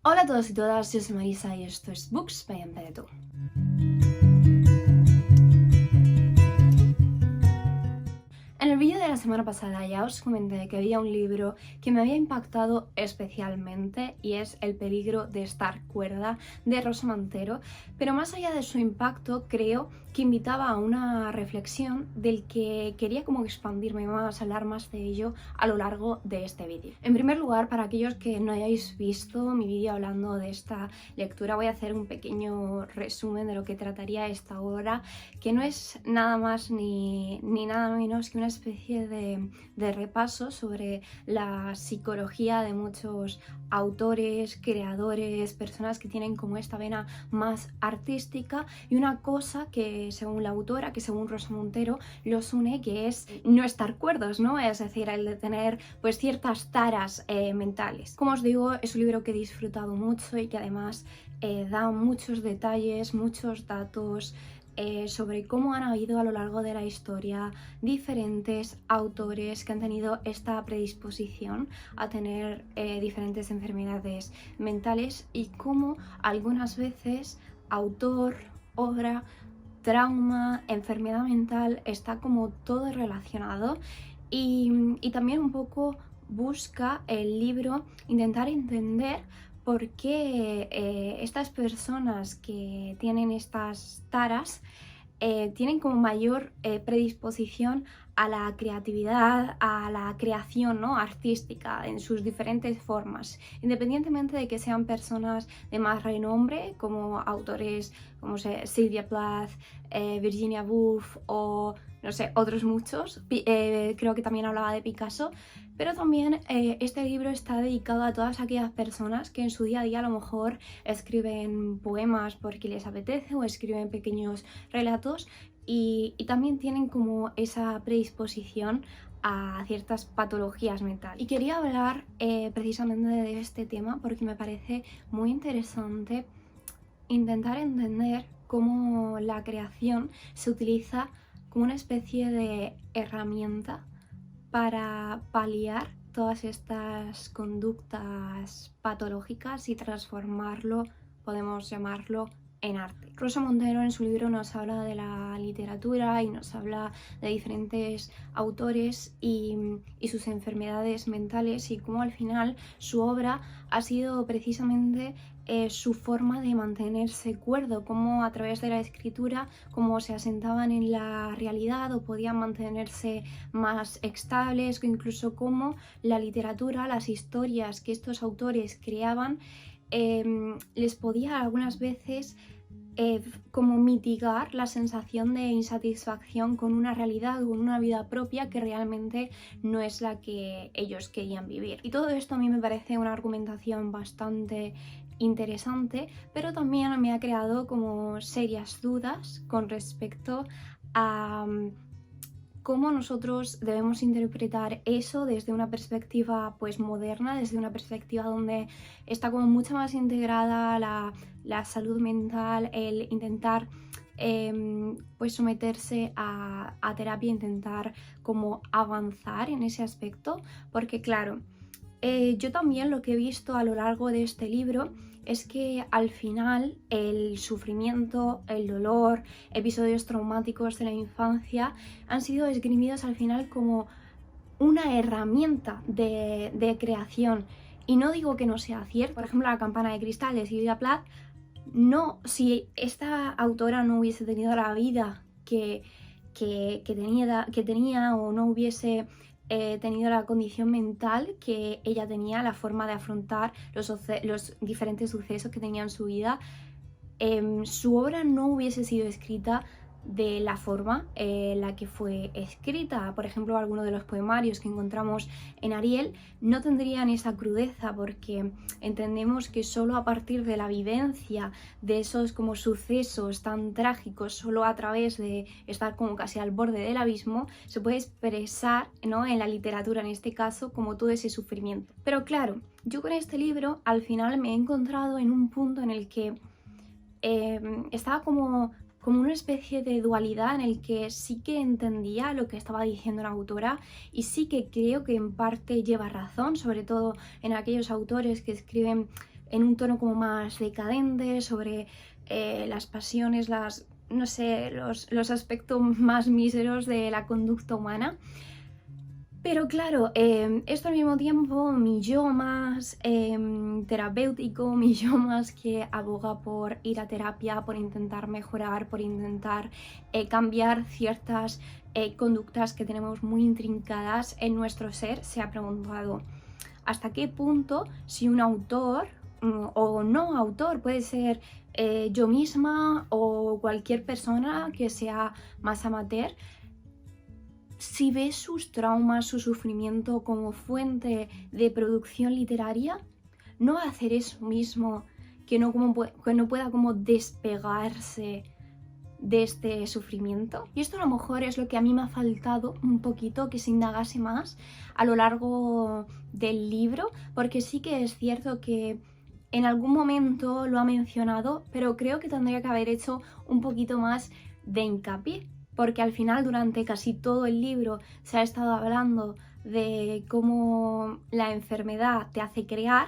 Hola a todos y todas, yo soy Marisa y esto es Books by Emperador. En el vídeo de la semana pasada ya os comenté que había un libro que me había impactado especialmente y es El peligro de estar cuerda de Rosa Montero, pero más allá de su impacto creo que invitaba a una reflexión del que quería como expandirme más, hablar más de ello a lo largo de este vídeo. En primer lugar, para aquellos que no hayáis visto mi vídeo hablando de esta lectura, voy a hacer un pequeño resumen de lo que trataría esta obra, que no es nada más ni nada menos que una especie de repaso sobre la psicología de muchos autores, creadores, personas que tienen como esta vena más artística, y una cosa que según la autora, que según Rosa Montero, los une, que es no estar cuerdos, ¿no? Es decir, el de tener pues ciertas taras mentales. Como os digo, es un libro que he disfrutado mucho y que además da muchos detalles, muchos datos sobre cómo han habido a lo largo de la historia diferentes autores que han tenido esta predisposición a tener diferentes enfermedades mentales, y cómo algunas veces autor, obra, trauma, enfermedad mental está como todo relacionado, y también un poco busca el libro intentar entender por qué estas personas que tienen estas taras tienen como mayor predisposición a la creatividad, a la creación, ¿no?, artística en sus diferentes formas, independientemente de que sean personas de más renombre, como autores como Sylvia Plath, Virginia Woolf o no sé, otros muchos. Creo que también hablaba de Picasso, pero también este libro está dedicado a todas aquellas personas que en su día a día a lo mejor escriben poemas porque les apetece o escriben pequeños relatos, y también tienen como esa predisposición a ciertas patologías mentales. Y quería hablar precisamente de este tema porque me parece muy interesante intentar entender cómo la creación se utiliza como una especie de herramienta para paliar todas estas conductas patológicas y transformarlo, podemos llamarlo, en arte. Rosa Montero en su libro nos habla de la literatura y nos habla de diferentes autores y sus enfermedades mentales, y cómo al final su obra ha sido precisamente su forma de mantenerse cuerdo, cómo a través de la escritura, cómo se asentaban en la realidad o podían mantenerse más estables, o incluso cómo la literatura, las historias que estos autores creaban, les podía algunas veces como mitigar la sensación de insatisfacción con una realidad, con una vida propia que realmente no es la que ellos querían vivir. Y todo esto a mí me parece una argumentación bastante interesante, pero también me ha creado como serias dudas con respecto a cómo nosotros debemos interpretar eso desde una perspectiva pues moderna, desde una perspectiva donde está como mucho más integrada la salud mental, el intentar pues someterse a terapia, intentar como avanzar en ese aspecto, porque claro, yo también lo que he visto a lo largo de este libro es que al final el sufrimiento, el dolor, episodios traumáticos de la infancia han sido esgrimidos al final como una herramienta de creación. Y no digo que no sea cierto. Por ejemplo, La campana de cristal de Sylvia Plath, no, si esta autora no hubiese tenido la vida que tenía, o no hubiese tenido la condición mental que ella tenía, la forma de afrontar los diferentes sucesos que tenía en su vida, su obra no hubiese sido escrita de la forma en la que fue escrita. Por ejemplo, algunos de los poemarios que encontramos en Ariel no tendrían esa crudeza, porque entendemos que solo a partir de la vivencia de esos como sucesos tan trágicos, solo a través de estar como casi al borde del abismo, se puede expresar, ¿no?, en la literatura en este caso, como todo ese sufrimiento. Pero claro, yo con este libro al final me he encontrado en un punto en el que estaba como una especie de dualidad, en el que sí que entendía lo que estaba diciendo la autora y sí que creo que en parte lleva razón, sobre todo en aquellos autores que escriben en un tono como más decadente, sobre las pasiones, no sé, los aspectos más míseros de la conducta humana. Pero claro, esto al mismo tiempo, mi yo más terapéutico, mi yo más que aboga por ir a terapia, por intentar mejorar, por intentar cambiar ciertas conductas que tenemos muy intrincadas en nuestro ser, se ha preguntado hasta qué punto si un autor o no autor, puede ser yo misma o cualquier persona que sea más amateur, si ves sus traumas, su sufrimiento como fuente de producción literaria, no va a hacer eso mismo, que no pueda como despegarse de este sufrimiento. Y esto a lo mejor es lo que a mí me ha faltado un poquito, que se indagase más a lo largo del libro, porque sí que es cierto que en algún momento lo ha mencionado, pero creo que tendría que haber hecho un poquito más de hincapié, porque al final durante casi todo el libro se ha estado hablando de cómo la enfermedad te hace crear,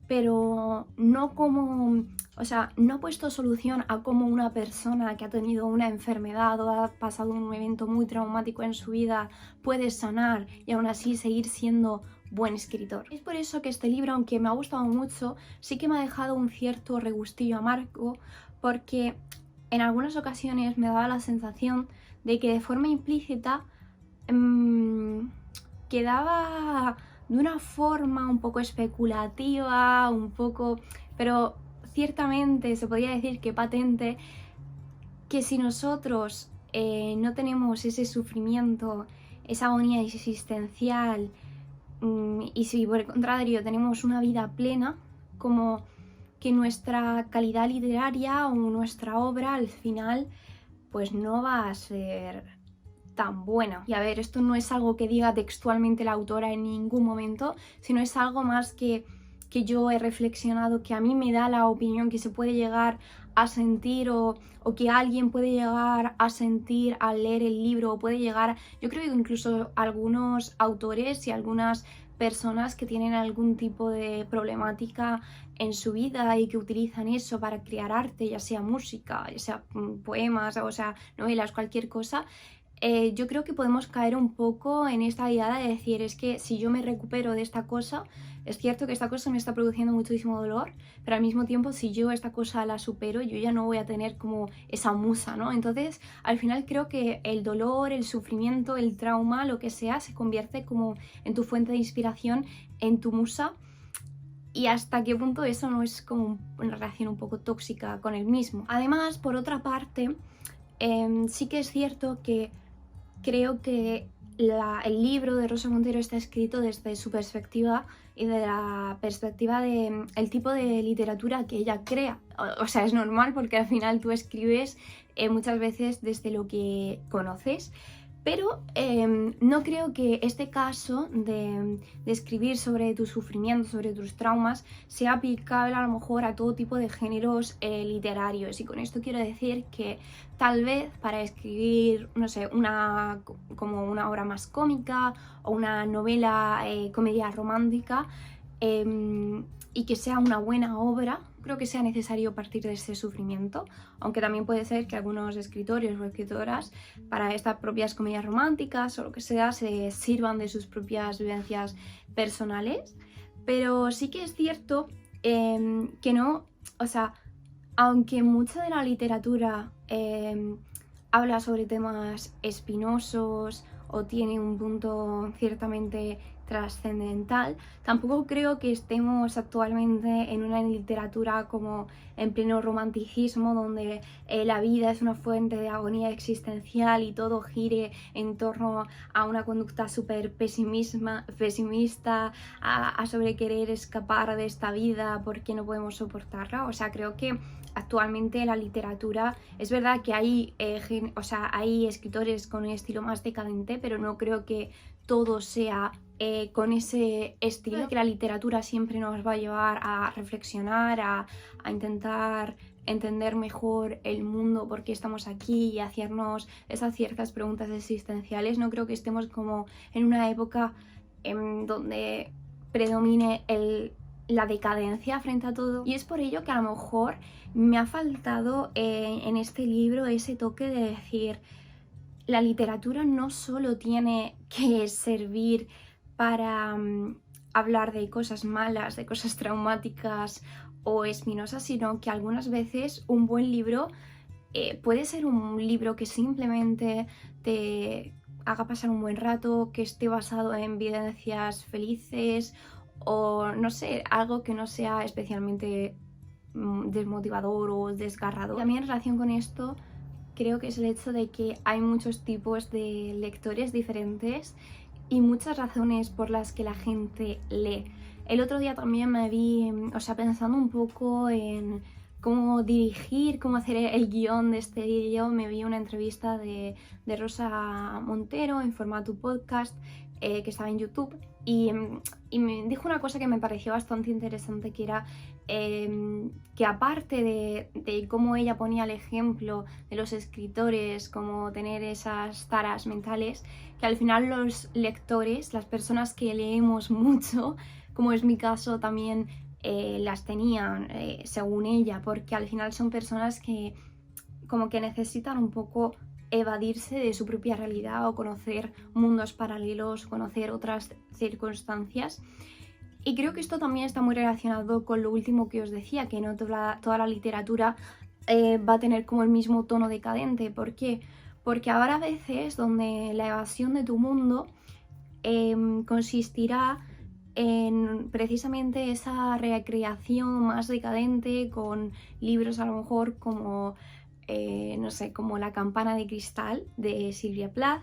pero no como, o sea, no ha puesto solución a cómo una persona que ha tenido una enfermedad o ha pasado un evento muy traumático en su vida puede sanar y aún así seguir siendo buen escritor. Es por eso que este libro, aunque me ha gustado mucho, sí que me ha dejado un cierto regustillo amargo, porque en algunas ocasiones me daba la sensación de que de forma implícita quedaba de una forma un poco especulativa, un poco, pero ciertamente se podría decir que patente, que si nosotros no tenemos ese sufrimiento, esa agonía existencial, y si por el contrario tenemos una vida plena, como que nuestra calidad literaria o nuestra obra al final pues no va a ser tan buena. Y a ver, esto no es algo que diga textualmente la autora en ningún momento, sino es algo más que yo he reflexionado, que a mí me da la opinión que se puede llegar a sentir o que alguien puede llegar a sentir al leer el libro, o puede llegar, yo creo que incluso algunos autores y algunas personas que tienen algún tipo de problemática en su vida y que utilizan eso para crear arte, ya sea música, ya sea poemas, o sea, novelas, cualquier cosa. Yo creo que podemos caer un poco en esta idea de decir, es que si yo me recupero de esta cosa, es cierto que esta cosa me está produciendo muchísimo dolor, pero al mismo tiempo si yo esta cosa la supero, yo ya no voy a tener como esa musa, ¿no? Entonces, al final creo que el dolor, el sufrimiento, el trauma, lo que sea, se convierte como en tu fuente de inspiración, en tu musa, y hasta qué punto eso no es como una relación un poco tóxica con el mismo. Además, por otra parte, sí que es cierto que creo que el libro de Rosa Montero está escrito desde su perspectiva y de la perspectiva del tipo de literatura que ella crea. O sea, es normal porque al final tú escribes muchas veces desde lo que conoces, pero no creo que este caso de escribir sobre tu sufrimiento, sobre tus traumas, sea aplicable a lo mejor a todo tipo de géneros literarios. Y con esto quiero decir que tal vez para escribir, no sé, como una obra más cómica o una novela comedia romántica, y que sea una buena obra, creo que sea necesario partir de ese sufrimiento, aunque también puede ser que algunos escritores o escritoras para estas propias comedias románticas o lo que sea se sirvan de sus propias vivencias personales, pero sí que es cierto que no, o sea, aunque mucha de la literatura habla sobre temas espinosos o tiene un punto ciertamente trascendental, tampoco creo que estemos actualmente en una literatura como en pleno romanticismo, donde la vida es una fuente de agonía existencial y todo gire en torno a una conducta súper pesimista, a sobre querer escapar de esta vida porque no podemos soportarla. O sea, creo que actualmente la literatura, es verdad que hay escritores con un estilo más decadente, pero no creo que todo sea con ese estilo, que la literatura siempre nos va a llevar a reflexionar, a intentar entender mejor el mundo, por qué estamos aquí y hacernos esas ciertas preguntas existenciales. No creo que estemos como en una época en donde predomine la decadencia frente a todo. Y es por ello que a lo mejor me ha faltado en este libro ese toque de decir, la literatura no solo tiene que servir para hablar de cosas malas, de cosas traumáticas o espinosas, sino que algunas veces un buen libro puede ser un libro que simplemente te haga pasar un buen rato, que esté basado en vivencias felices o no sé, algo que no sea especialmente desmotivador o desgarrador. También en relación con esto, creo que es el hecho de que hay muchos tipos de lectores diferentes y muchas razones por las que la gente lee. El otro día también me vi, pensando un poco en cómo dirigir, cómo hacer el guión de este vídeo, me vi una entrevista de Rosa Montero en formato podcast que estaba en YouTube y me dijo una cosa que me pareció bastante interesante, que era que aparte de cómo ella ponía el ejemplo de los escritores, como tener esas taras mentales, que al final los lectores, las personas que leemos mucho, como es mi caso también, las tenían según ella, porque al final son personas que como que necesitan un poco evadirse de su propia realidad o conocer mundos paralelos, conocer otras circunstancias. Y creo que esto también está muy relacionado con lo último que os decía, que no toda la literatura va a tener como el mismo tono decadente. ¿Por qué? Porque habrá veces donde la evasión de tu mundo consistirá en precisamente esa recreación más decadente con libros a lo mejor como, no sé, como La campana de cristal de Sylvia Plath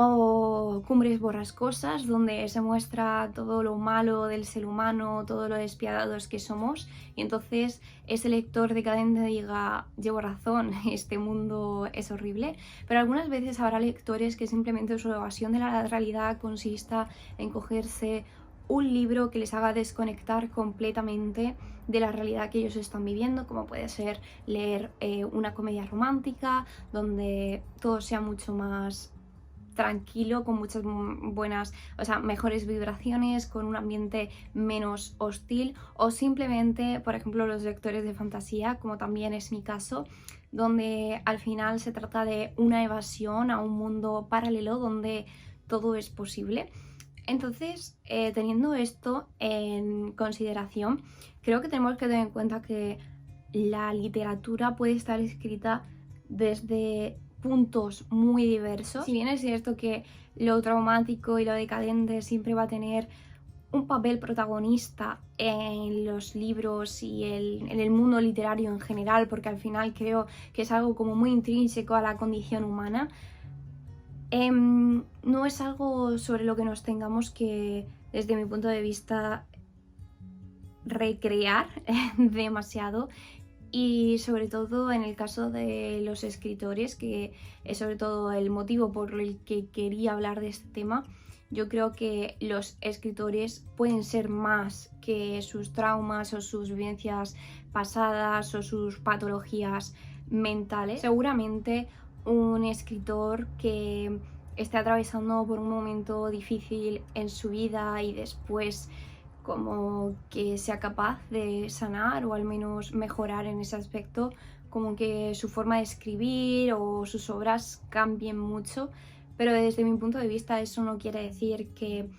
o Cumbres borrascosas, donde se muestra todo lo malo del ser humano, todo lo despiadados que somos, y entonces ese lector decadente diga, llevo razón, este mundo es horrible. Pero algunas veces habrá lectores que simplemente su evasión de la realidad consista en cogerse un libro que les haga desconectar completamente de la realidad que ellos están viviendo, como puede ser leer una comedia romántica, donde todo sea mucho más tranquilo, con muchas buenas, mejores vibraciones, con un ambiente menos hostil, o simplemente, por ejemplo, los lectores de fantasía, como también es mi caso, donde al final se trata de una evasión a un mundo paralelo donde todo es posible. Entonces, teniendo esto en consideración, creo que tenemos que tener en cuenta que la literatura puede estar escrita desde puntos muy diversos. Si bien es cierto que lo traumático y lo decadente siempre va a tener un papel protagonista en los libros y en el mundo literario en general, porque al final creo que es algo como muy intrínseco a la condición humana, no es algo sobre lo que nos tengamos que, desde mi punto de vista, recrear demasiado. Y sobre todo en el caso de los escritores, que es sobre todo el motivo por el que quería hablar de este tema, yo creo que los escritores pueden ser más que sus traumas o sus vivencias pasadas o sus patologías mentales. Seguramente un escritor que esté atravesando por un momento difícil en su vida y después como que sea capaz de sanar o al menos mejorar en ese aspecto, como que su forma de escribir o sus obras cambien mucho, pero desde mi punto de vista eso no quiere decir que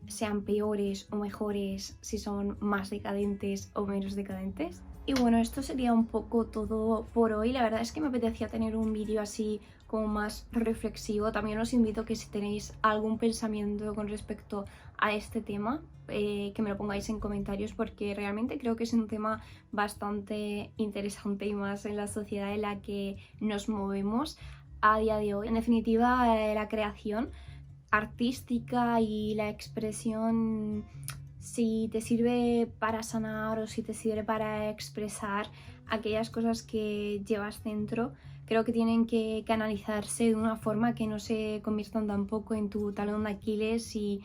sean peores o mejores si son más decadentes o menos decadentes. Y bueno, esto sería un poco todo por hoy. La verdad es que me apetecía tener un vídeo así como más reflexivo. También os invito a que si tenéis algún pensamiento con respecto a este tema, que me lo pongáis en comentarios, porque realmente creo que es un tema bastante interesante y más en la sociedad en la que nos movemos a día de hoy. En definitiva, la creación artística y la expresión, si te sirve para sanar o si te sirve para expresar aquellas cosas que llevas dentro, creo que tienen que canalizarse de una forma que no se conviertan tampoco en tu talón de Aquiles y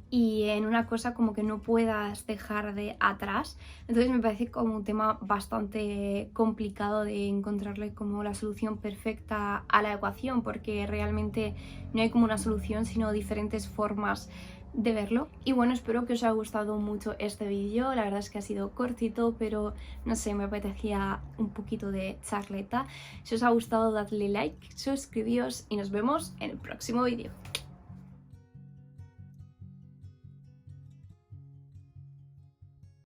en una cosa como que no puedas dejar de atrás. Entonces me parece como un tema bastante complicado de encontrarle como la solución perfecta a la ecuación, porque realmente no hay como una solución, sino diferentes formas de verlo. Y bueno, espero que os haya gustado mucho este vídeo. La verdad es que ha sido cortito, pero no sé, me apetecía un poquito de charleta. Si os ha gustado, dadle like, suscribíos y nos vemos en el próximo vídeo.